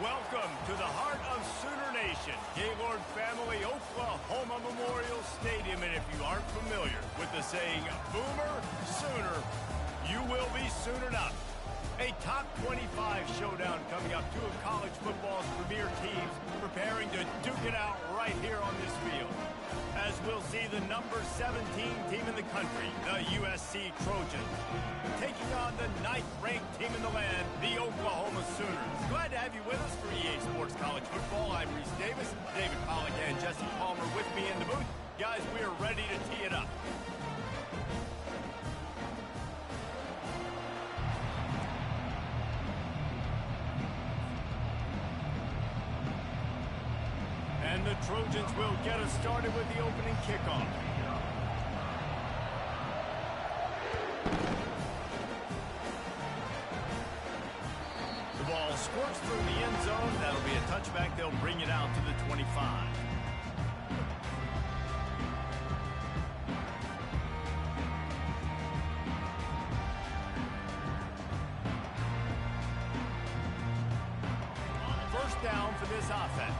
Welcome to the heart of Sooner Nation, Gaylord Family Oklahoma Memorial Stadium. And if you aren't familiar with the saying, Boomer Sooner, you will be soonered up. A top 25 showdown coming up. Two of college football's premier teams preparing to duke it out right here on this field. As we'll see the number 17 team in the country, the USC Trojans, taking on the 9th-ranked team in the land, the Oklahoma Sooners. Glad to have you with us for EA Sports College Football. I'm Reese Davis, David Pollack, and Jesse Palmer with me in the booth. Guys, we are ready to tee it up. And the Trojans will get us started with the opening kickoff. The ball squirts through the end zone. That'll be a touchback. They'll bring it out to the 25. First down for this offense.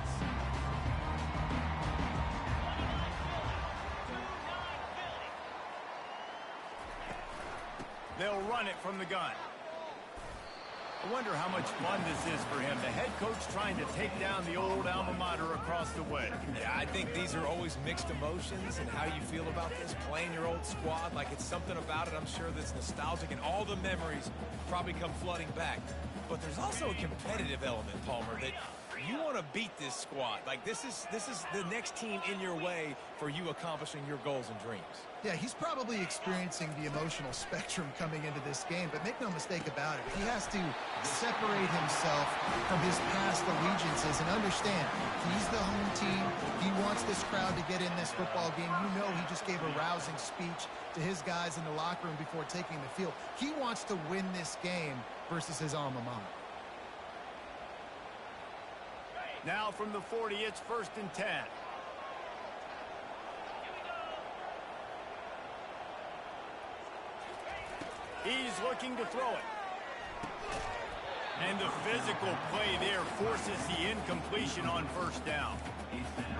They'll run it from the gun. I wonder how much fun this is for him. The head coach trying to take down the old alma mater across the way. Yeah, I think these are always mixed emotions and how you feel about this, playing your old squad. Like, it's something about it, I'm sure, that's nostalgic, and all the memories probably come flooding back. But there's also a competitive element, Palmer, that you want to beat this squad. Like, this is the next team in your way for you accomplishing your goals and dreams. Yeah, he's probably experiencing the emotional spectrum coming into this game, but make no mistake about it. He has to separate himself from his past allegiances and understand he's the home team. He wants this crowd to get in this football game. You know, he just gave a rousing speech to his guys in the locker room before taking the field. He wants to win this game versus his alma mater. Now from the 40, it's 1st and 10. He's looking to throw it. And the physical play there forces the incompletion on 1st down.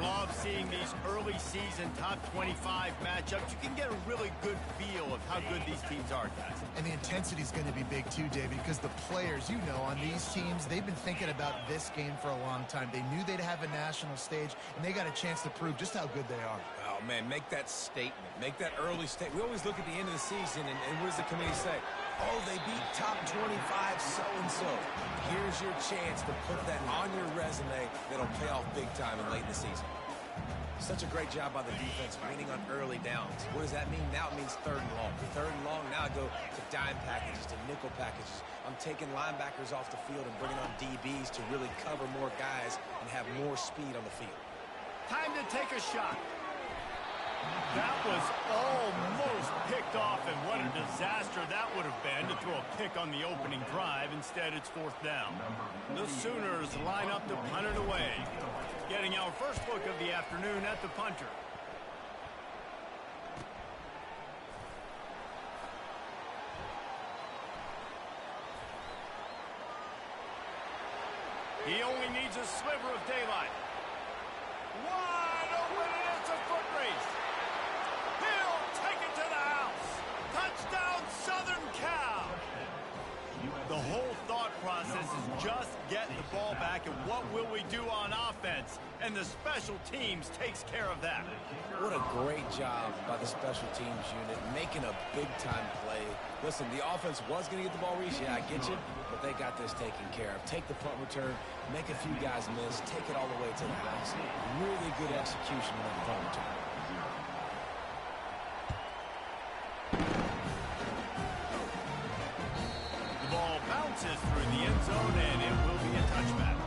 Love seeing these early season top 25 matchups. You can get a really good feel of how good these teams are, guys. And the intensity is going to be big too, David, because the players, you know, on these teams, they've been thinking about this game for a long time. They knew they'd have a national stage, and they got a chance to prove just how good they are. Oh, man, make that statement. Make that early statement. We always look at the end of the season, and what does the committee say? Oh, they beat top 25 so-and-so. Here's your chance to put that on your resume that'll pay off big time and late in the season. Such a great job by the defense winning on early downs. What does that mean? Now it means 3rd and long. 3rd and long, now I go to dime packages, to nickel packages. I'm taking linebackers off the field and bringing on DBs to really cover more guys and have more speed on the field. Time to take a shot. That was almost picked off, and what a disaster that would have been to throw a pick on the opening drive. Instead, it's 4th down. The Sooners line up to punt it away. Getting our first look of the afternoon at the punter. He only needs a sliver of daylight. Wide open, and it's a foot race. He'll take it to the house. Touchdown, Southern Cal. The whole thought process is just get the ball back, and what will we do on offense? And the special teams takes care of that. What a great job by the special teams unit, making a big-time play. Listen, the offense was going to get the ball reached. Yeah, I get you, but they got this taken care of. Take the punt return, make a few guys miss, take it all the way to the house. Really good execution on that punt return. The ball bounces through the end zone, and it will be a touchback.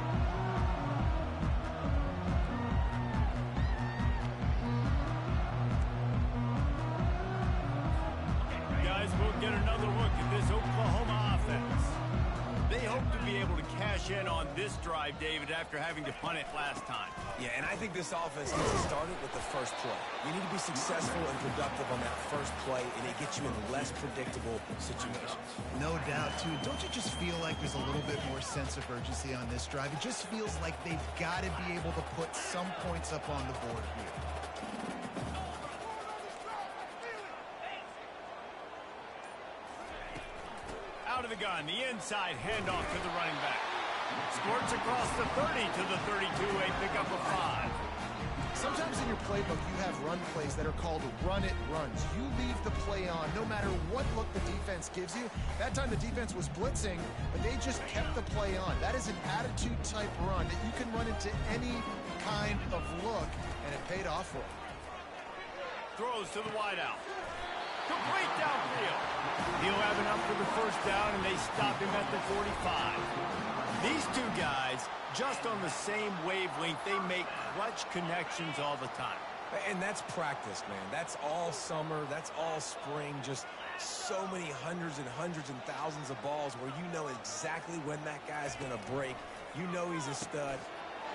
Guys, we'll get another look at this Oklahoma offense. They hope hope to be able to cash in on this drive, David, after having to punt it last time. Yeah, and I think this offense needs to start it with the first play. You need to be successful and productive on that first play, and it gets you in less predictable situations. No doubt, too. Don't you just feel like there's a little bit more sense of urgency on this drive? It just feels like they've got to be able to put some points up on the board here. Out of the gun, the inside handoff to the running back. Squirts across the 30 to the 32, a pickup of 5. Sometimes in your playbook, you have run plays that are called run-it runs. You leave the play on no matter what look the defense gives you. That time the defense was blitzing, but they just kept the play on. That is an attitude-type run that you can run into any kind of look, and it paid off for him. Throws to the wideout. Complete downfield. He'll have enough for the first down, and they stop him at the 45. These two guys, just on the same wavelength, they make clutch connections all the time. And that's practice, man. That's all summer. That's all spring. Just so many hundreds and thousands of balls where you know exactly when that guy's going to break. You know he's a stud.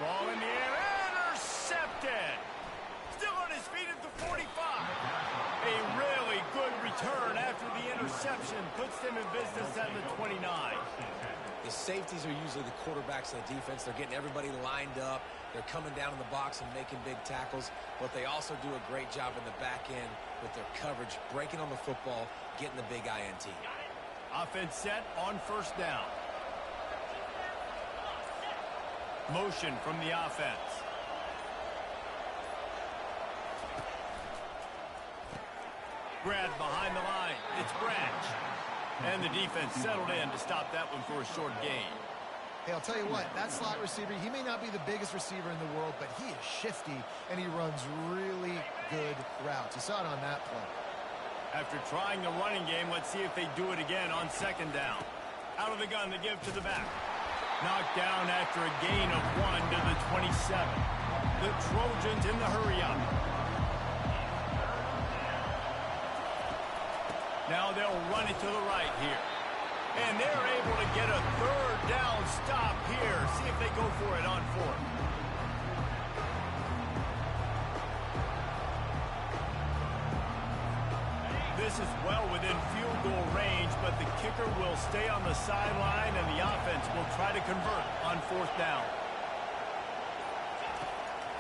Ball in the air. Intercepted. Still on his feet at the 45. A really good return after the interception puts them in business at the 29. The safeties are usually the quarterbacks of the defense. They're getting everybody lined up. They're coming down in the box and making big tackles, but they also do a great job in the back end with their coverage, breaking on the football, getting the big INT. Offense set on first down. Motion from the offense. Grab behind the line. It's Branch. And the defense settled in to stop that one for a short gain. Hey, I'll tell you what, that slot receiver, he may not be the biggest receiver in the world, but he is shifty, and he runs really good routes. You saw it on that play. After trying the running game, let's see if they do it again on second down. Out of the gun to give to the back. Knocked down after a gain of 1 to the 27. The Trojans in the hurry-up. Now they'll run it to the right here. And they're able to get a third down stop here. See if they go for it on fourth. This is well within field goal range, but the kicker will stay on the sideline, and the offense will try to convert on fourth down.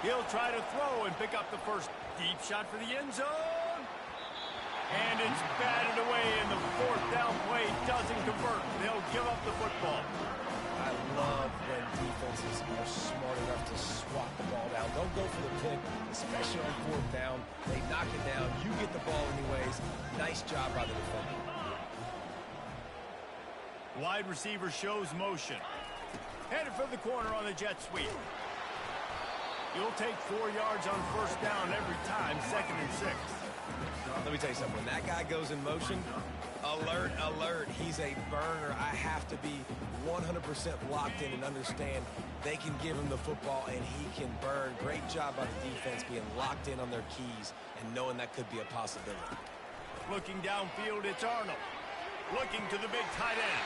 He'll try to throw and pick up the first. Deep shot for the end zone. And it's batted away, and the fourth down play doesn't convert. They'll give up the football. I love when defenses are smart enough to swat the ball down. Don't go for the pick, especially on fourth down. They knock it down. You get the ball anyways. Nice job by the defender. Wide receiver shows motion. Headed for the corner on the jet sweep. You'll take 4 yards on first down every time, 2nd and 6. Let me tell you something. When that guy goes in motion, alert, alert. He's a burner. I have to be 100% locked in and understand they can give him the football and he can burn. Great job by the defense being locked in on their keys and knowing that could be a possibility. Looking downfield, it's Arnold. Looking to the big tight end.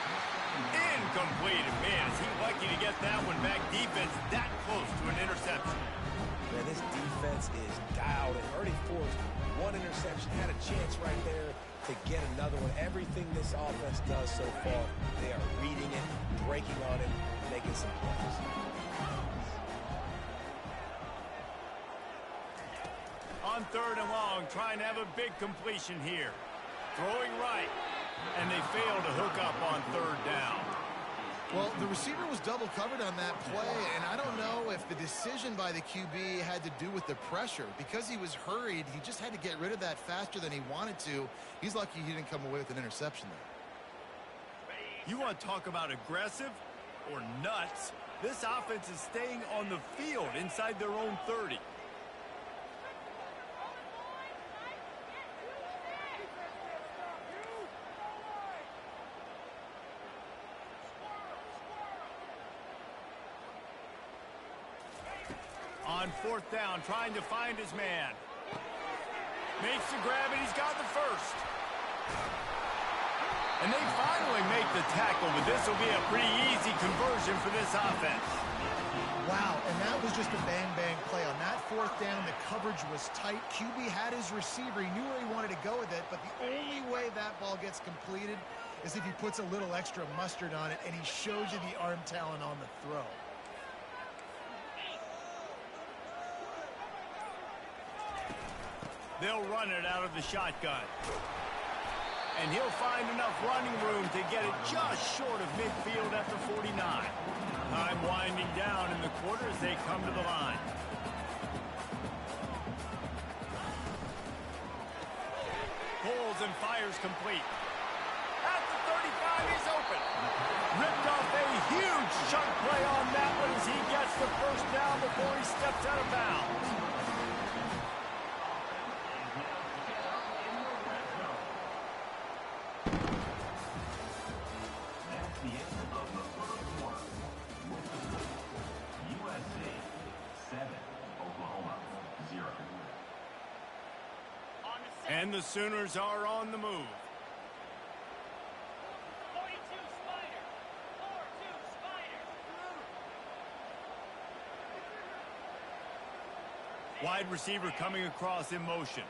Incomplete. And man, is he lucky to get that one back. Defense that close to an interception. Man, this defense is dialed and already forced one interception. Had a chance right there to get another one. Everything this offense does so far, they are reading it, breaking on it, making some plays. On third and long, trying to have a big completion here. Throwing right, and they fail to hook up on third down. Well, the receiver was double covered on that play, and I don't know if the decision by the QB had to do with the pressure. Because he was hurried, he just had to get rid of that faster than he wanted to. He's lucky he didn't come away with an interception there. You want to talk about aggressive or nuts? This offense is staying on the field inside their own 30. On fourth down, trying to find his man. Makes the grab, and he's got the first. And they finally make the tackle, but this will be a pretty easy conversion for this offense. Wow, and that was just a bang-bang play. On that fourth down, the coverage was tight. QB had his receiver. He knew where he wanted to go with it, but the only way that ball gets completed is if he puts a little extra mustard on it, and he shows you the arm talent on the throw. They'll run it out of the shotgun. And he'll find enough running room to get it just short of midfield at the 49. Time winding down in the quarter as they come to the line. Pulls and fires complete. At the 35, he's open. Ripped off a huge chunk play on that one as he gets the first down before he steps out of bounds. USC 7, Oklahoma 0. And the Sooners are on the move. 42 Spider. 4-2 Spider. Wide receiver coming across in motion.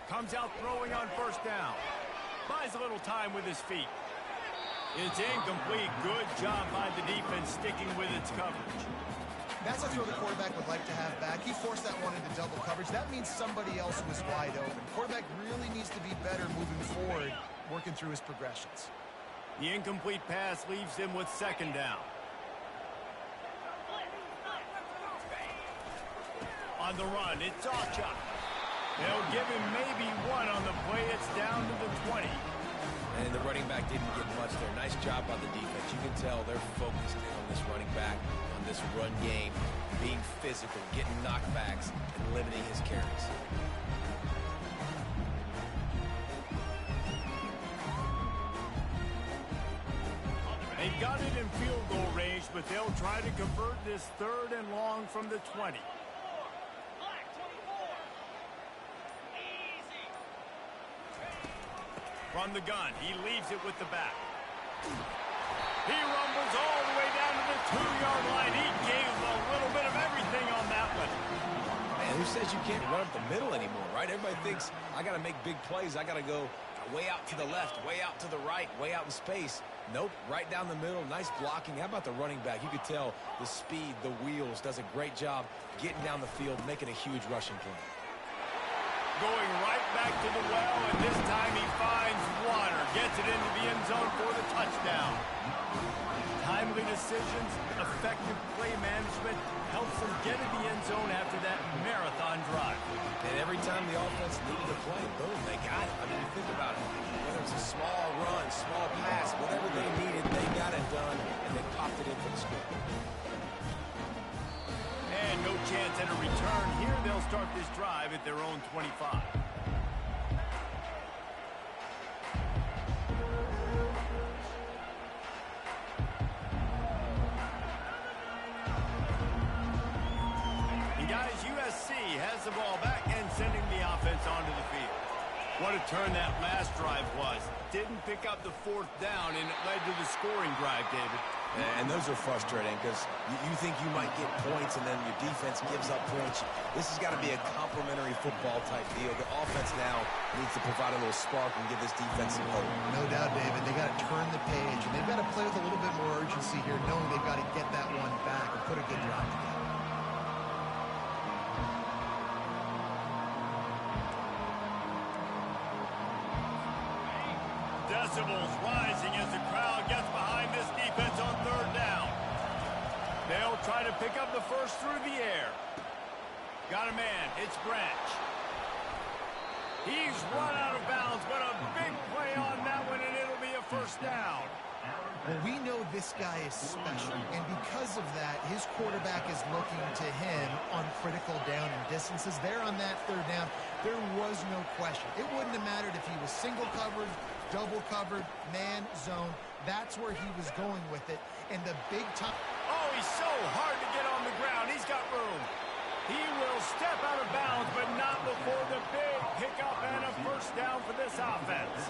Comes out throwing on first down. Buys a little time with his feet. It's incomplete. Good job by the defense sticking with its coverage. That's a throw the quarterback would like to have back. He forced that one into double coverage. That means somebody else was wide open. Quarterback really needs to be better moving forward, working through his progressions. The incomplete pass leaves him with second down. On the run, it's Ocha. They'll give him maybe one on the play. It's down to the 20. And the running back didn't get much there. Nice job on the defense. You can tell they're focused in on this running back, on this run game, being physical, getting knockbacks, and limiting his carries. They've got it in field goal range, but they'll try to convert this third and long from the 20. Black 24. Easy. From the gun, he leaves it with the back. He rumbles all the way down to the 2-yard line. He gave a little bit of everything on that one. Man, who says you can't run up the middle anymore, right? Everybody thinks, I got to make big plays. I got to go way out to the left, way out to the right, way out in space. Nope, right down the middle. Nice blocking. How about the running back? You could tell the speed, the wheels, does a great job getting down the field, making a huge rushing play. Going right back to the well, and this time he finds water. Gets it into the end zone for the touchdown. Timely decisions, effective play management helps them get in the end zone after that marathon drive. And every time the offense needed a play, boom, they got it. I mean, you think about it. Whether it's a small run, small pass, whatever they needed, they got it done, and they popped it in for the score. And no chance at a return. Here they'll start this drive at their own 25. And guys, USC has the ball back and sending the offense onto the field. What a turn that last drive was. Didn't pick up the fourth down, and it led to the scoring drive, David. And those are frustrating because you think you might get points and then your defense gives up points. This has got to be a complementary football type deal. The offense now needs to provide a little spark and give this defense some hope. No doubt, David. They got to turn the page, and they've got to play with a little bit more urgency here, knowing they've got to get that one back and put a good drive together. Decibels rising as the crowd gets behind this defense on third down. They'll try to pick up the first through the air. Got a man. It's Branch. He's run out of bounds, but a big play on that one, and it'll be a first down. Well, we know this guy is special, and because of that, his quarterback is looking to him on critical down and distances. There on that third down, there was no question. It wouldn't have mattered if he was single covered, double covered, man, zone. That's where he was going with it, and the big time. Oh, he's so hard to get on the ground. He's got room. He will step out of bounds, but not before the big pickup and a first down for this offense.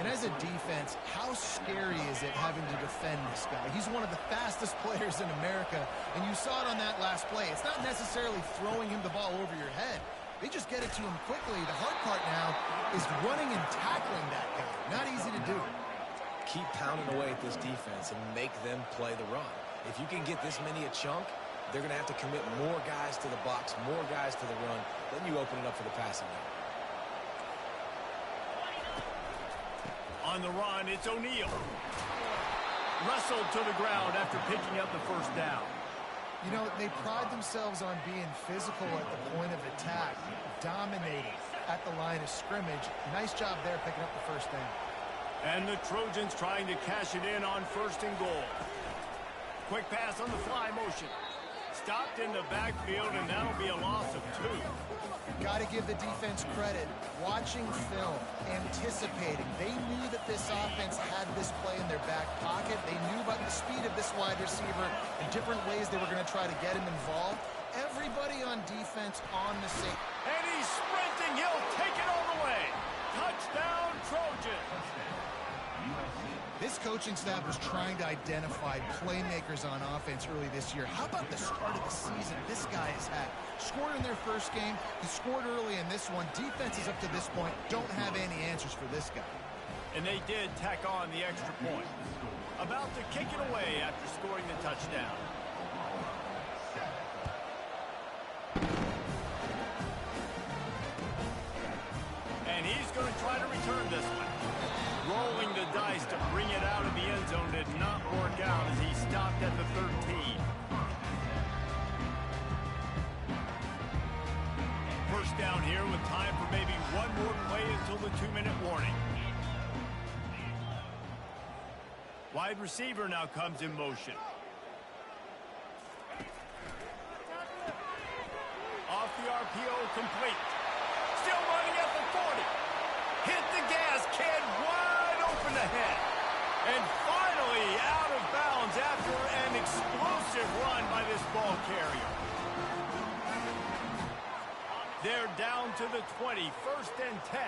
And as a defense, how scary is it having to defend this guy? He's one of the fastest players in America, and you saw it on that last play. It's not necessarily throwing him the ball over your head. They just get it to him quickly. The hard part now is running and tackling that guy. Not easy to do. Keep pounding away at this defense and make them play the run. If you can get this many a chunk, they're going to have to commit more guys to the box, more guys to the run. Then you open it up for the passing game. On the run, it's O'Neal. Wrestled to the ground after picking up the first down. You know, they pride themselves on being physical at the point of attack, dominating at the line of scrimmage. Nice job there picking up the first down. And the Trojans trying to cash it in on first and goal. Quick pass on the fly motion. Stopped in the backfield, and that'll be a loss of 2. Got to give the defense credit. Watching film, anticipating. They knew that this offense had this play in their back pocket. They knew about the speed of this wide receiver and different ways they were going to try to get him involved. Everybody on defense on the same. And he's sprinting. He'll take it all the way. Touchdown, Trojans. This coaching staff was trying to identify playmakers on offense early this year. How about the start of the season this guy has had? Scored in their first game. He scored early in this one. Defenses up to this point don't have any answers for this guy. And they did tack on the extra point. About to kick it away after scoring the touchdown. And he's going to try to return this one. Rolling the dice to bring it out of the end zone did not work out as he stopped at the 13. First down here with time for maybe one more play until the 2-minute warning. Wide receiver now comes in motion. Off the RPO, complete. Still running at the 40. Hit the gas, kid, wide open ahead. And finally out of bounds after an explosive run by this ball carrier. They're down to the 20, 1st and 10.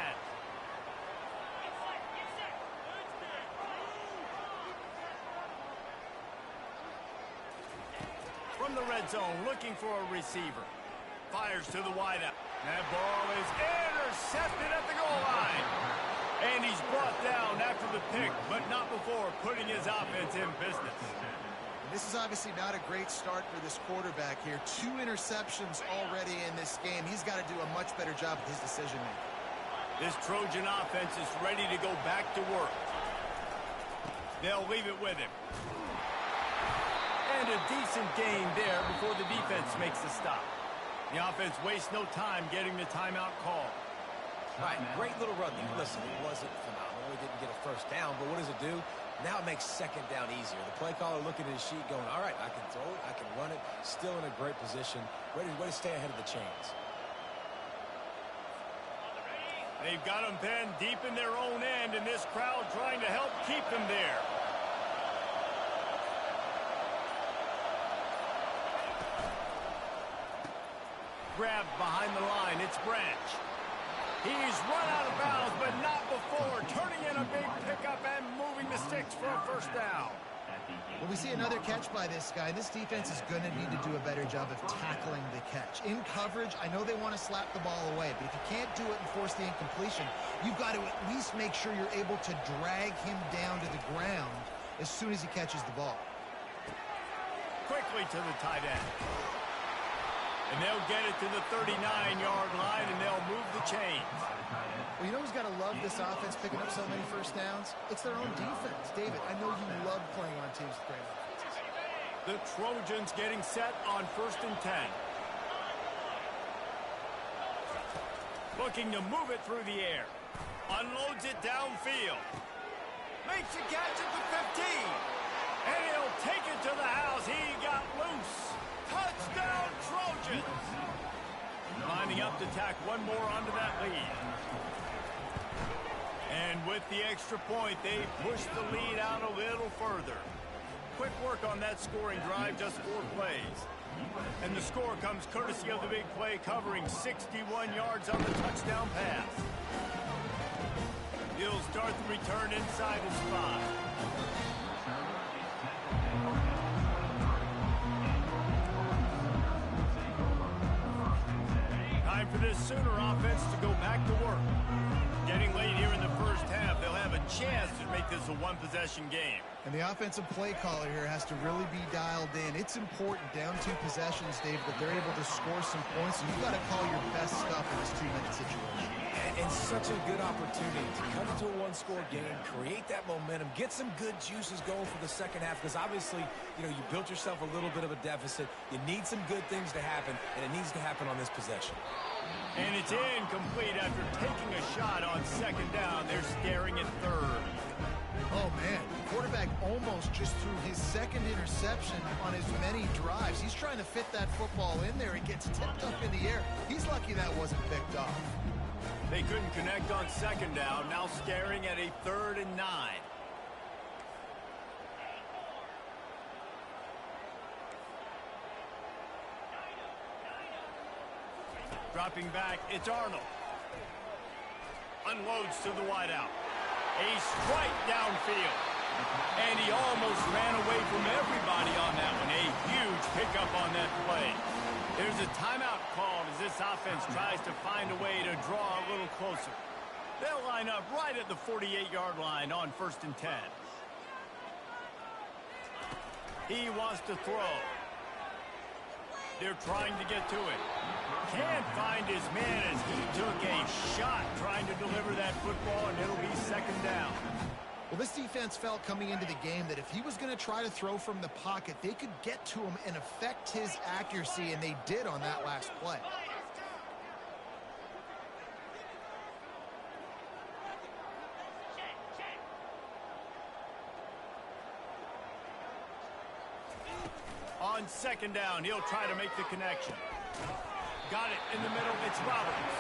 From the red zone, looking for a receiver. Fires to the wideout. That ball is intercepted at the goal line. And he's brought down after the pick, but not before putting his offense in business. This is obviously not a great start for this quarterback here. 2 interceptions already in this game. He's got to do a much better job with his decision-making. This Trojan offense is ready to go back to work. They'll leave it with him. And a decent gain there before the defense makes the stop. The offense wastes no time getting the timeout call. All right, great little run there. Listen, it wasn't phenomenal. He didn't get a first down, but what does it do? Now it makes second down easier. The play caller looking at his sheet going, all right, I can throw it, I can run it, still in a great position, ready to stay ahead of the chains. They've got them pinned deep in their own end, and this crowd trying to help keep them there. Grabbed behind the line, it's Branch. He's run out of bounds, but not before turning in a big pickup and moving the sticks for a first down. Well, we see another catch by this guy. This defense is going to need to do a better job of tackling the catch. In coverage, I know they want to slap the ball away, but if you can't do it and force the incompletion, you've got to at least make sure you're able to drag him down to the ground as soon as he catches the ball. Quickly to the tight end. And they'll get it to the 39-yard line, and they'll move the chains. Well, you know who's got to love this offense picking up so many first downs? It's their own defense. David, I know you love playing on teams with great offenses. The Trojans getting set on 1st and 10. Looking to move it through the air. Unloads it downfield. Makes a catch at the 15. And he'll take it to the house. He got loose. Touchdown, Trojans! Lining up to tack one more onto that lead. And with the extra point, they push the lead out a little further. Quick work on that scoring drive, just 4 plays. And the score comes courtesy of the big play, covering 61 yards on the touchdown pass. He'll start the return inside his 5. Time for this Sooner offense to go back to work. Getting late here in the first half, they'll have a chance to make this a one-possession game. And the offensive play caller here has to really be dialed in. It's important down 2 possessions, Dave, that they're able to score some points. So you've got to call your best stuff in this 2-minute situation. And such a good opportunity to come into a one-score game, create that momentum, get some good juices going for the second half, because obviously, you built yourself a little bit of a deficit. You need some good things to happen, and it needs to happen on this possession. And it's incomplete after taking a shot on second down. They're staring at third. Oh, man. The quarterback almost just threw his second interception on as many drives. He's trying to fit that football in there. It gets tipped up in the air. He's lucky that wasn't picked off. They couldn't connect on second down. Now staring at a 3rd and 9. Dropping back, it's Arnold. Unloads to the wideout. A strike downfield. And he almost ran away from everybody on that one. A huge pickup on that play. There's a timeout called as this offense tries to find a way to draw a little closer. They'll line up right at the 48-yard line on 1st and 10. He wants to throw. They're trying to get to it. Can't find his man as he took a shot trying to deliver that football, and it'll be 2nd down. Well, this defense felt coming into the game that if he was going to try to throw from the pocket, they could get to him and affect his accuracy, and they did on that last play. On 2nd down, he'll try to make the connection. Got it in the middle, it's Roberts.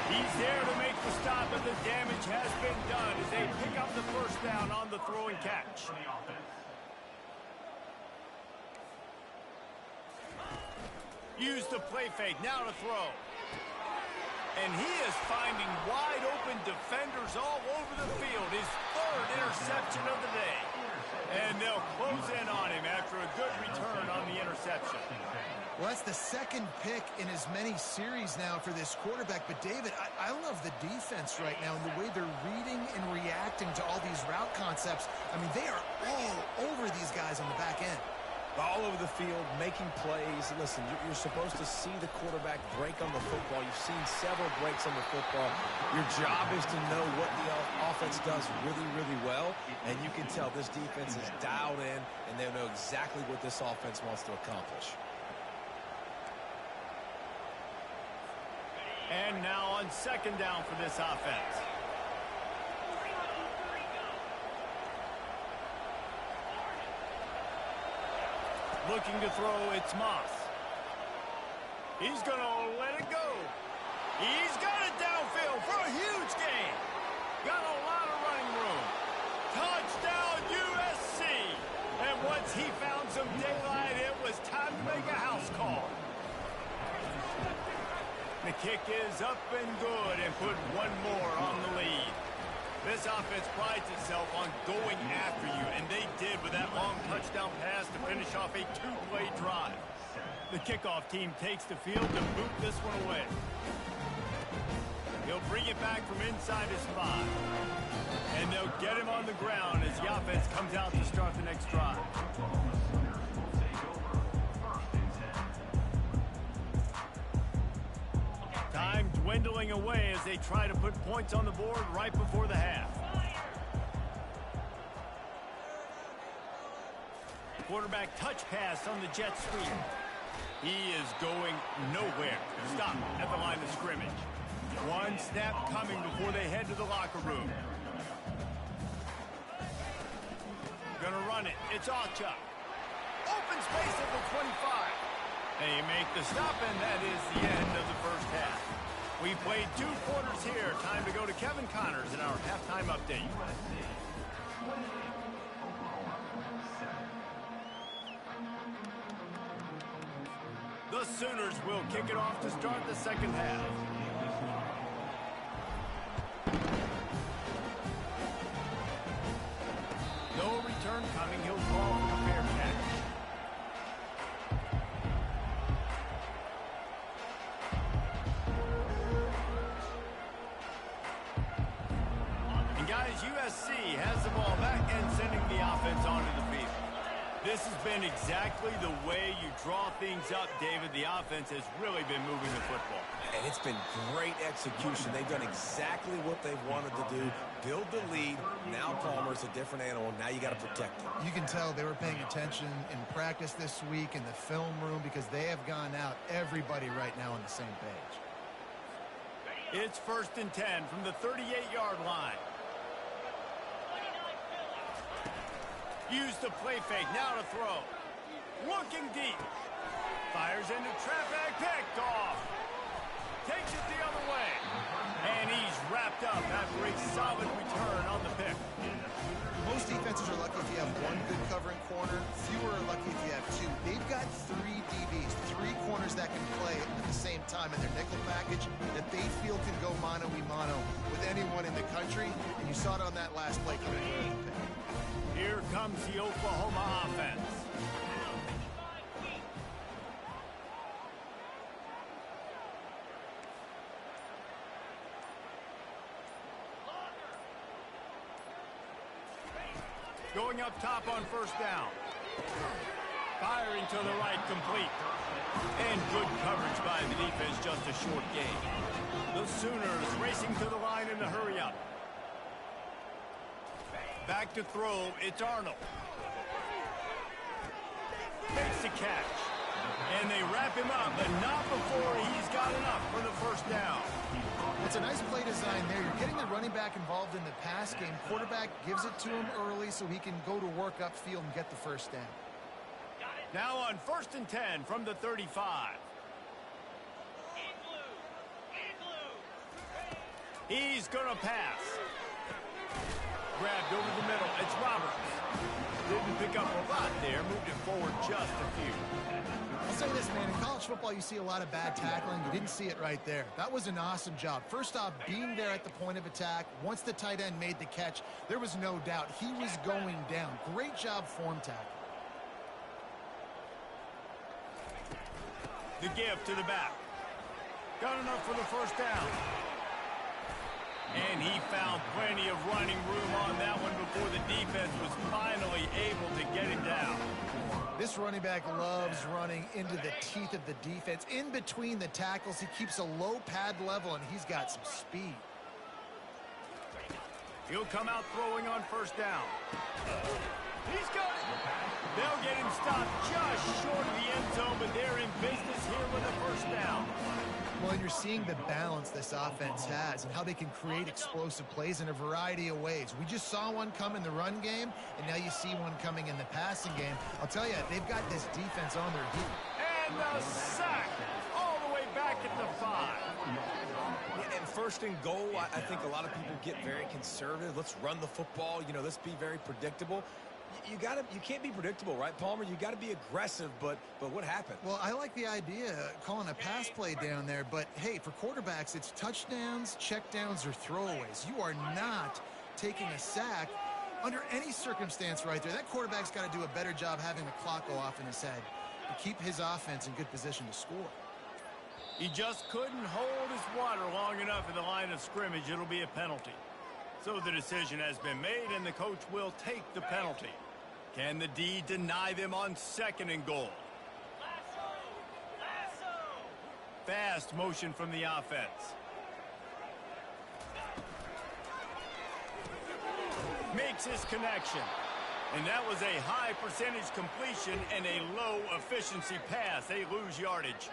He's there to make the stop, but the damage has been done as they pick up the 1st down on the throw and catch. Use the play fake, now to throw. And he is finding wide open defenders all over the field. His 3rd interception of the day. And they'll close in on him after a good return on the interception. Well, that's the 2nd pick in as many series now for this quarterback. But, David, I love the defense right now and the way they're reading and reacting to all these route concepts. I mean, they are all over these guys on the back end. All over the field, making plays. Listen, you're supposed to see the quarterback break on the football. You've seen several breaks on the football. Your job is to know what the offense does really, really well. And you can tell this defense is dialed in, and they know exactly what this offense wants to accomplish. And now on 2nd down for this offense. Looking to throw, it's Moss. He's going to let it go. He's got it downfield for a huge gain. Got a lot of running room. Touchdown, USC. And once he found some daylight, it was time to make a house call. The kick is up and good and put one more on the lead. This offense prides itself on going after you, and they did with that long touchdown pass to finish off a 2-play drive. The kickoff team takes the field to boot this one away. He'll bring it back from inside his 5. And they'll get him on the ground as the offense comes out to start the next drive. Time dwindling away as they try to put points on the board right before the half. Quarterback touch pass on the jet sweep. He is going nowhere. Stop at the line of scrimmage. One snap coming before they head to the locker room. Gonna run it. It's Alchuk. Open space at the 25. They make the stop, and that is the end of the first half. We played 2 quarters here. Time to go to Kevin Connors in our halftime update. The Sooners will kick it off to start the second half. No return coming. He'll call for a fair catch. And guys, USC has the ball back and sending the offense onto the field. This has been exactly the way you draw things up, David. The offense has really been moving the football. And it's been great execution. They've done exactly what they've wanted to do. Build the lead. Now Palmer's a different animal. Now you got to protect him. You can tell they were paying attention in practice this week in the film room because they have gone out, everybody right now on the same page. It's 1st and 10 from the 38-yard line. Used the play fake, now to throw. Looking deep. Fires into traffic, picked off. Takes it the other way. And he's wrapped up after a solid return on the pick. Most defenses are lucky if you have one good covering corner. Fewer are lucky if you have two. They've got 3 DBs, 3 corners that can play at the same time in their nickel package that they feel can go mano-a-mano with anyone in the country. And you saw it on that last play coming out of the pick. Here comes the Oklahoma offense. Going up top on 1st down. Firing to the right, complete. And good coverage by the defense, just a short gain. The Sooners racing to the line in the hurry-up. Back to throw, it's Arnold. Makes the catch. And they wrap him up, but not before he's got enough for the 1st down. It's a nice play design there. You're getting the running back involved in the pass game. Quarterback gives it to him early so he can go to work upfield and get the 1st down. Now on 1st and 10 from the 35. He's going to pass. Grabbed over the middle. It's Roberts. Didn't pick up a lot there. Moved it forward just a few. I'll say this, man. In college football, you see a lot of bad tackling. You didn't see it right there. That was an awesome job. First off, being there at the point of attack. Once the tight end made the catch, there was no doubt he was going down. Great job form tackle. The give to the back. Got enough for the 1st down. And he found plenty of running room on that one before the defense was finally able to get him down. This running back loves running into the teeth of the defense. In between the tackles, he keeps a low pad level, and he's got some speed. He'll come out throwing on 1st down. He's got it. They'll get him stopped just short of the end zone, but they're in business here with a 1st down. Well, and you're seeing the balance this offense has and how they can create explosive plays in a variety of ways. We just saw one come in the run game, and now you see one coming in the passing game. I'll tell you, they've got this defense on their heat. And the sack all the way back at the 5. And 1st and goal, I think a lot of people get very conservative. Let's run the football. You know, let's be very predictable. You can't be predictable, right, Palmer? You got to be aggressive, but what happened? Well, I like the idea calling a pass play down there, but hey, for quarterbacks, it's touchdowns, checkdowns, or throwaways. You are not taking a sack under any circumstance right there. That quarterback's got to do a better job having the clock go off in his head to keep his offense in good position to score. He just couldn't hold his water long enough at the line of scrimmage. It'll be a penalty. So the decision has been made, and the coach will take the penalty. Can the D deny them on 2nd and goal? Fast motion from the offense. Makes his connection. And that was a high percentage completion and a low efficiency pass. They lose yardage.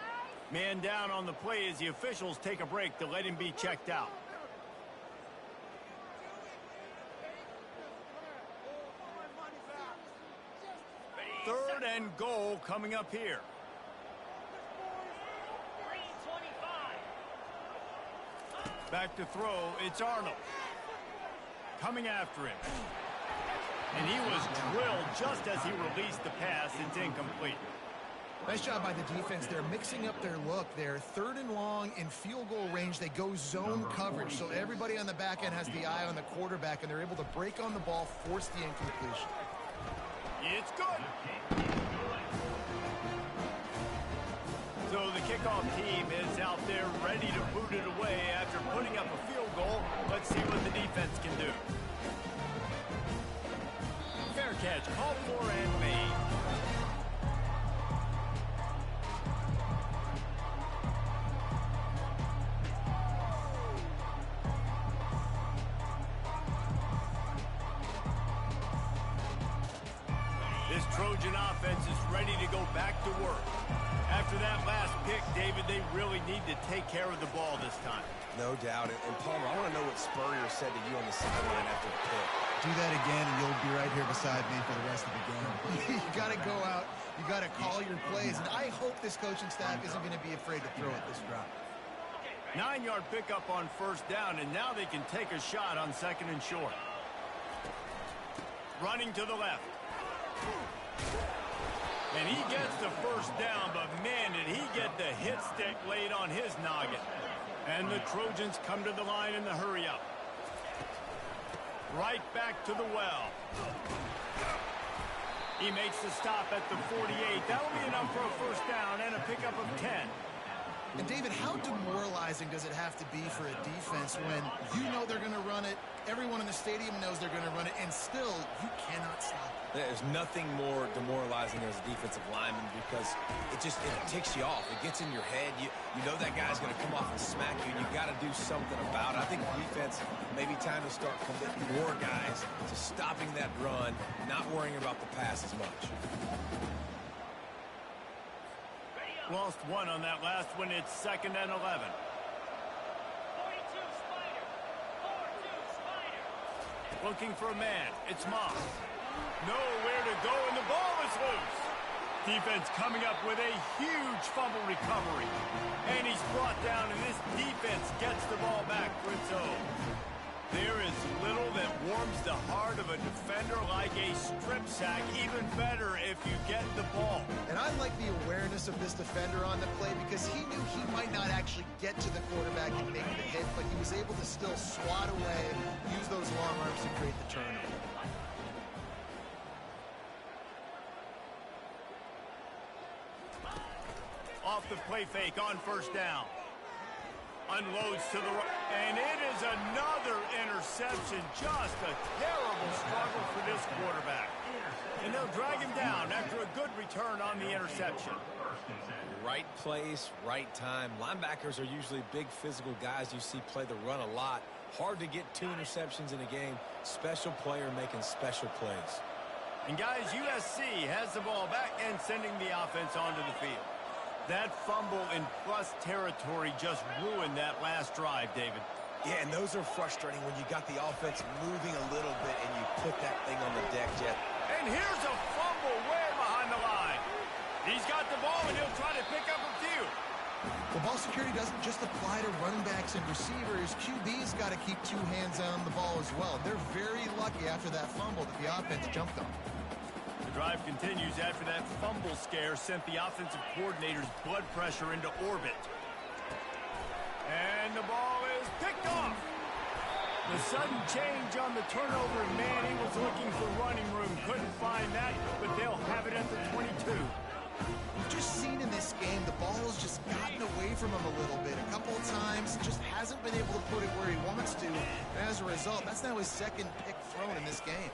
Man down on the play as the officials take a break to let him be checked out. 3rd and goal coming up here. Back to throw, it's Arnold. Coming after him. And he was drilled just as he released the pass. It's incomplete. Nice job by the defense. They're mixing up their look. They're 3rd and long in field goal range. They go zone coverage, so everybody on the back end has the eye on the quarterback, and they're able to break on the ball, force the incompletion. It's good. So the kickoff team is out there ready to boot it away after putting up a field goal. Let's see what the defense can do. Fair catch, called for and made. This Trojan offense is ready to go back to work. After that last pick, David, they really need to take care of the ball this time. No doubt. And Palmer, I want to know what Spurrier said to you on the sideline after the pick. Do that again, and you'll be right here beside me for the rest of the game. You got to go out. You got to call your plays. And I hope this coaching staff isn't going to be afraid to throw at this drive. 9-yard pickup on 1st down, and now they can take a shot on 2nd and short. Running to the left. And he gets the 1st down, but man, did he get the hit stick laid on his noggin. And the Trojans come to the line in the hurry-up. Right back to the well. He makes the stop at the 48. That'll be enough for a 1st down and a pickup of 10. And, David, how demoralizing does it have to be for a defense when you know they're going to run it, everyone in the stadium knows they're going to run it, and still you cannot stop it? There's nothing more demoralizing as a defensive lineman because it ticks you off. It gets in your head. You know that guy's going to come off and smack you, and you've got to do something about it. I think defense, maybe time to start committing more guys to stopping that run, not worrying about the pass as much. Lost one on that last one. It's 2nd and 11. 42 Spider. 4-2 Spider. Looking for a man. It's Moss. Nowhere to go, and the ball is loose. Defense coming up with a huge fumble recovery. And he's brought down, and this defense gets the ball back for its own. There is little that warms the heart of a defender like a strip sack. Even better if you get the ball. And I like the awareness of this defender on the play because he knew he might not actually get to the quarterback and make the hit, but he was able to still swat away, use those long arms to create the turnover. Off the play fake on 1st down. Unloads to the right, and it is another interception. Just a terrible struggle for this quarterback. And they'll drag him down after a good return on the interception. Right place, right time. Linebackers are usually big physical guys you see play the run a lot. Hard to get 2 interceptions in a game. Special player making special plays. And guys, USC has the ball back and sending the offense onto the field. That fumble in plus territory just ruined that last drive, David. Yeah, and those are frustrating when you got the offense moving a little bit and you put that thing on the deck, Jeff. And here's a fumble way behind the line. He's got the ball, and he'll try to pick up a few. Well, ball security doesn't just apply to running backs and receivers. QB's got to keep 2 hands on the ball as well. They're very lucky after that fumble that the offense jumped on. The drive continues after that fumble scare sent the offensive coordinator's blood pressure into orbit. And the ball is picked off. The sudden change on the turnover, and man, he was looking for running room. Couldn't find that, but they'll have it at the 22. We've just seen in this game the ball's just gotten away from him a little bit. A couple of times, just hasn't been able to put it where he wants to. And as a result, that's now his 2nd pick thrown in this game.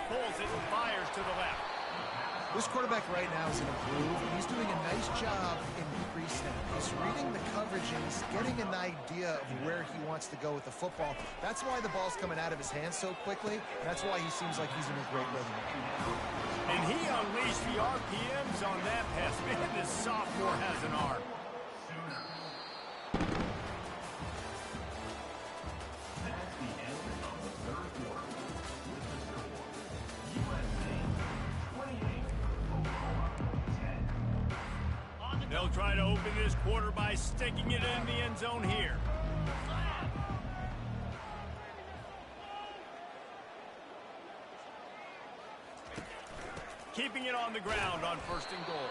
Pulls it and fires to the left. This quarterback right now is in a groove. He's doing a nice job in pre-snap. He's reading the coverage and he's getting an idea of where he wants to go with the football. That's why the ball's coming out of his hands so quickly. That's why he seems like he's in a great rhythm. And he unleashed the RPMs on that pass. Man, this sophomore has an arm. That's the end of the 3rd quarter. With the score, USC 28, Oklahoma 10. They'll try to open this quarter by sticking it in the end zone here. keeping it on the ground on 1st and goal.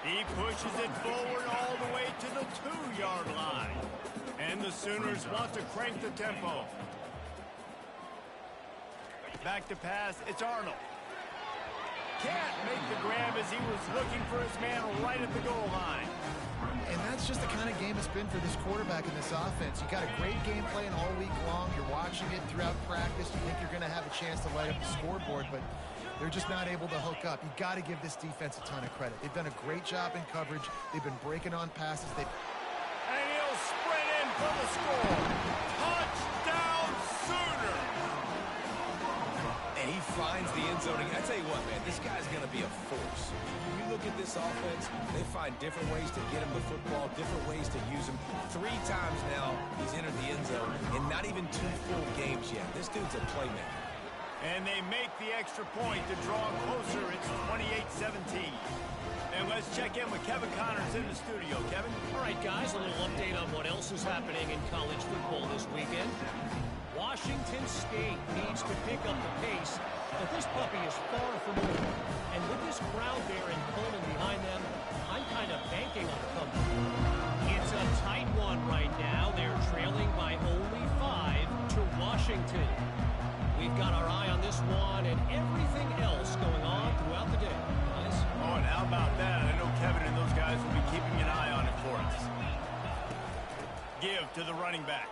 He pushes it forward all the way to the 2-yard line. And the Sooners want to crank the tempo. Back to pass, it's Arnold. Can't make the grab as he was looking for his man right at the goal line. And that's just the kind of game it's been for this quarterback in this offense. You got a great game plan all week long. You're watching it throughout practice. You think you're going to have a chance to light up the scoreboard, but they're just not able to hook up. You got to give this defense a ton of credit. They've done a great job in coverage. They've been breaking on passes. And he'll sprint in for the score. Touchdown, Sooner! And he finds the end zone. I tell you what, man, this guy's going to be a force. You look at this offense, they find different ways to get him the football, different ways to use him. 3 times now he's entered the end zone, and not even 2 full games yet. This dude's a playmaker. And they make the extra point to draw closer. It's 28-17. And let's check in with Kevin Connors in the studio. Kevin? All right, guys, a little update on what else is happening in college football this weekend. Washington State needs to pick up the pace, but this puppy is far from over. And with this crowd there in Pullman behind them, I'm kind of banking on a comeback. It's a tight one right now. They're trailing by only 5 to Washington. We've got our eye on this one and everything else going on throughout the day, guys. Oh, and how about that? I know Kevin and those guys will be keeping an eye on it for us. Give to the running back.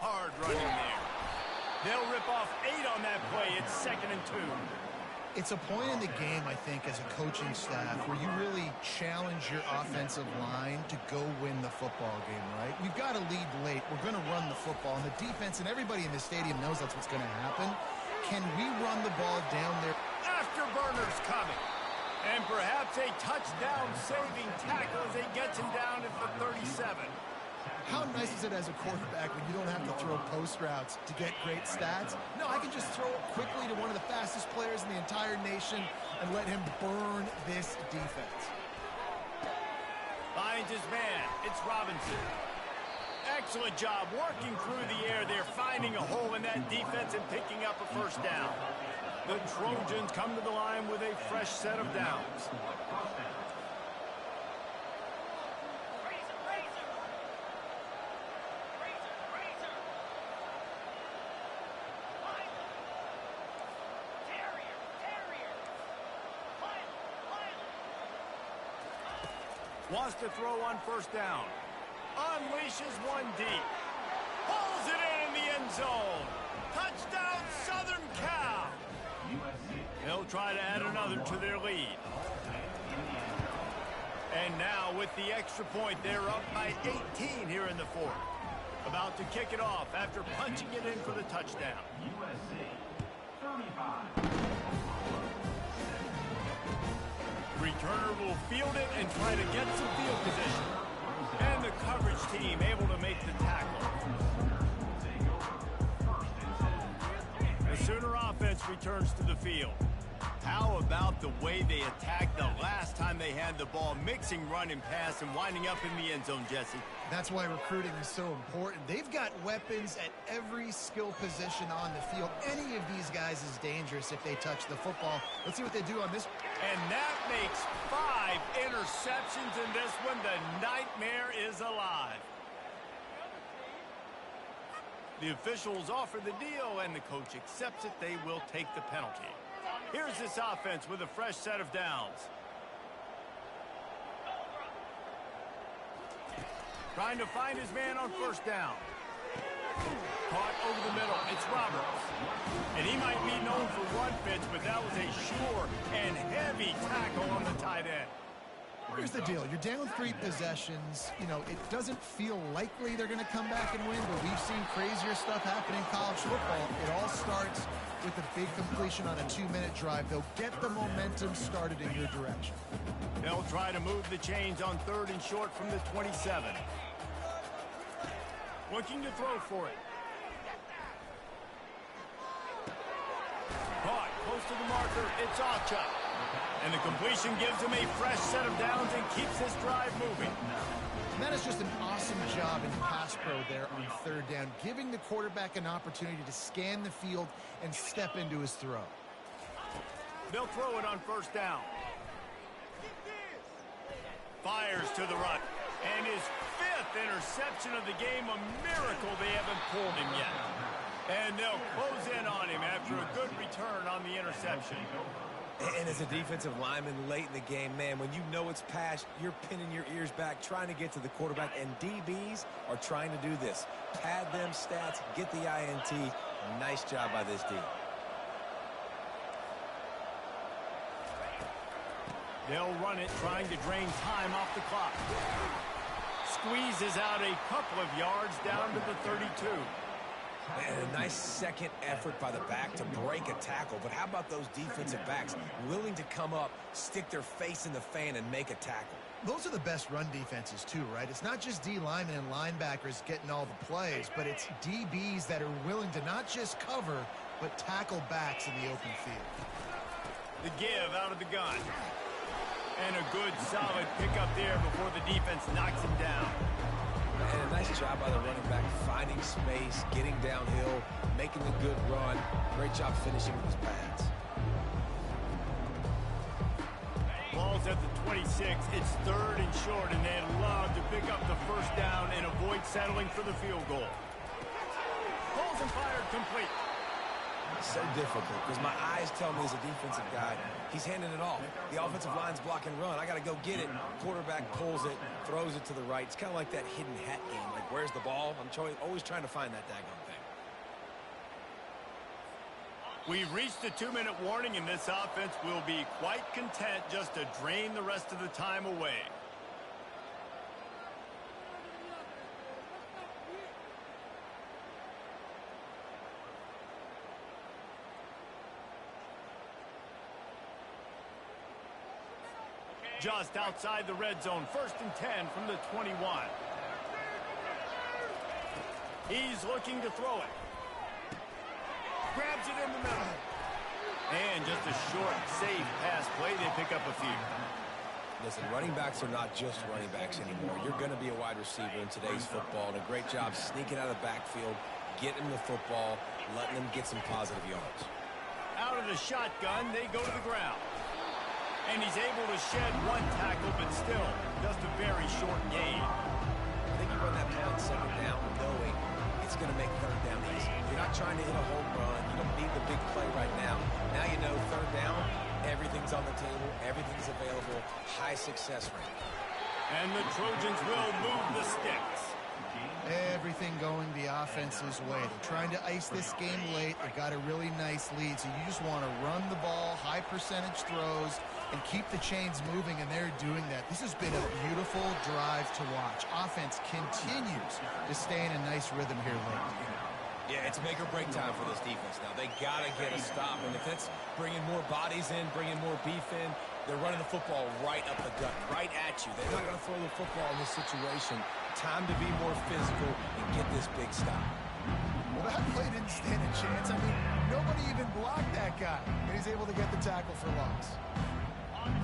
Hard running there. They'll rip off 8 on that play. It's 2nd and 2. It's a point in the game, I think, as a coaching staff where you really challenge your offensive line to go win the football game, right? We've got to lead late. We're going to run the football. And the defense and everybody in the stadium knows that's what's going to happen. Can we run the ball down there? Afterburners coming. And perhaps a touchdown-saving tackle as he gets him down at the 37. How nice is it as a quarterback when you don't have to throw post routes to get great stats? No, I can just throw it quickly to one of the fastest players in the entire nation and let him burn this defense. Finds his man. It's Robinson. Excellent job working through the air there, finding a hole in that defense and picking up a 1st down. The Trojans come to the line with a fresh set of downs. Wants to throw on 1st down. Unleashes one deep. Pulls it in the end zone. Touchdown, Southern Cal. They'll try to add another to their lead. And now with the extra point, they're up by 18 here in the 4th. About to kick it off after punching it in for the touchdown. USC 35. Returner will field it and try to get some field position. And the coverage team able to make the tackle. The Sooner offense returns to the field. How about the way they attacked the last time they had the ball, mixing run and pass and winding up in the end zone, Jesse? That's why recruiting is so important. They've got weapons at every skill position on the field. Any of these guys is dangerous if they touch the football. Let's see what they do on this. And that makes 5 interceptions in this one. The nightmare is alive. The officials offer the deal, and the coach accepts it. They will take the penalty. Here's this offense with a fresh set of downs. Trying to find his man on 1st down. Caught over the middle. It's Roberts. And he might be known for run fits, but that was a sure and heavy tackle on the tight end. Here's the deal. You're down 3 possessions. You know, it doesn't feel likely they're going to come back and win, but we've seen crazier stuff happen in college football. It all starts with a big completion on a 2-minute drive. They'll get the momentum started in your direction. They'll try to move the chains on 3rd and short from the 27. Looking to throw for it. Caught close to the marker. It's Ocha. And the completion gives him a fresh set of downs and keeps this drive moving. And that is just an awesome job in pass pro there on 3rd down, giving the quarterback an opportunity to scan the field and step into his throw. They'll throw it on first down. Fires to the right. And his 5th interception of the game. A miracle they haven't pulled him yet. And they'll close in on him after a good return on the interception. And as a defensive lineman late in the game, man, when you know it's pass, you're pinning your ears back, trying to get to the quarterback, and DBs are trying to do this. Pad them stats, get the INT. Nice job by this D. They'll run it, trying to drain time off the clock. Squeezes out a couple of yards down to the 32. And a nice second effort by the back to break a tackle. But how about those defensive backs willing to come up, stick their face in the fan, and make a tackle? Those are the best run defenses, too, right? It's not just D linemen and linebackers getting all the plays, but it's DBs that are willing to not just cover, but tackle backs in the open field. The give out of the gun. And a good, solid pickup there before the defense knocks him down. And a nice job by the running back, finding space, getting downhill, making a good run. Great job finishing with his pads. Ball's at the 26. It's 3rd and short, and they'd love to pick up the first down and avoid settling for the field goal. Balls and fired complete. So difficult because my eyes tell me as a defensive guy, he's handing it off. The offensive line's block and run. I got to go get it. Quarterback pulls it, throws it to the right. It's kind of like that hidden hat game. Like, where's the ball? I'm always trying to find that daggone thing. We've reached the 2-minute warning, and this offense will be quite content just to drain the rest of the time away. Just outside the red zone, 1st and 10 from the 21. He's looking to throw it. Grabs it in the middle. And just a short, safe pass play. They pick up a few. Listen, running backs are not just running backs anymore. You're going to be a wide receiver in today's football. And a great job sneaking out of the backfield, getting the football, letting them get some positive yards. Out of the shotgun, they go to the ground. And he's able to shed one tackle, but still just a very short gain. I think you run that play on 2nd down knowing it's going to make 3rd down easy. You're not trying to hit a home run. You don't need the big play right now. Now you know 3rd down, everything's on the table, everything's available, high success rate. And the Trojans will move the sticks. Everything going the offense's way. They're trying to ice this game late. They got a really nice lead, so you just want to run the ball, high percentage throws, and keep the chains moving, and they're doing that. This has been a beautiful drive to watch. Offense continues to stay in a nice rhythm here late. Yeah, it's make or break time for this defense now. They got to get a stop, and if it's bringing more bodies in, bringing more beef in, they're running the football right up the gut, right at you. They're not going to throw the football in this situation. Time to be more physical and get this big stop. Well, that play didn't stand a chance. I mean, nobody even blocked that guy, and he's able to get the tackle for loss.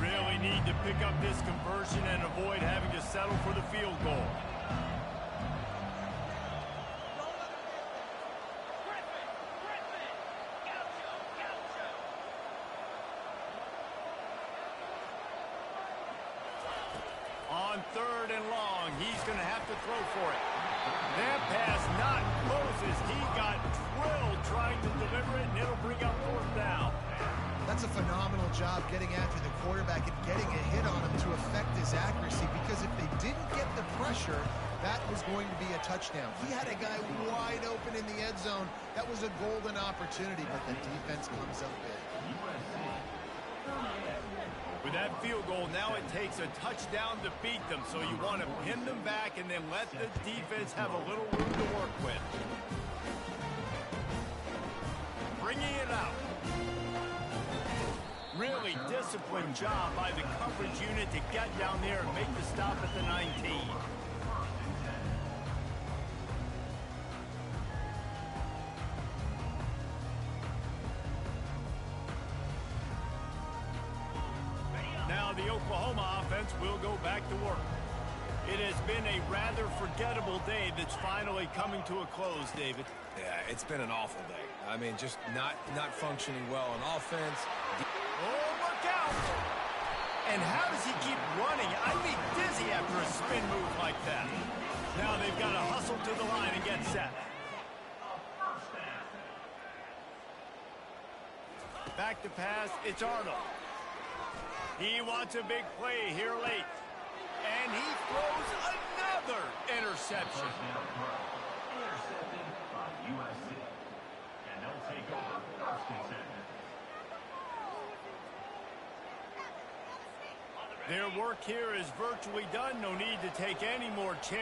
Really need to pick up this conversion and avoid having to settle for the field goal. On 3rd and long, he's going to have to throw for it. That pass not closes. He got drilled trying to deliver it, and it'll bring up 4th down. That's a phenomenal job getting after the quarterback and getting a hit on him to affect his accuracy, because if they didn't get the pressure, that was going to be a touchdown. He had a guy wide open in the end zone. That was a golden opportunity, but the defense comes up big. With that field goal, now it takes a touchdown to beat them, so you want to pin them back and then let the defense have a little room to work with. Bringing it out. Really disciplined job by the coverage unit to get down there and make the stop at the 19. Now the Oklahoma offense will go back to work. It has been a rather forgettable day that's finally coming to a close, David. Yeah, it's been an awful day. I mean, just not functioning well on offense. Oh, look out! And how does he keep running? I'd be dizzy after a spin move like that. Now they've got to hustle to the line and get set. Back to pass, it's Arnold. He wants a big play here late. And he throws another interception. First down throw. Intercepted by USC. And they'll take over first and 10. Their work here is virtually done. No need to take any more chances.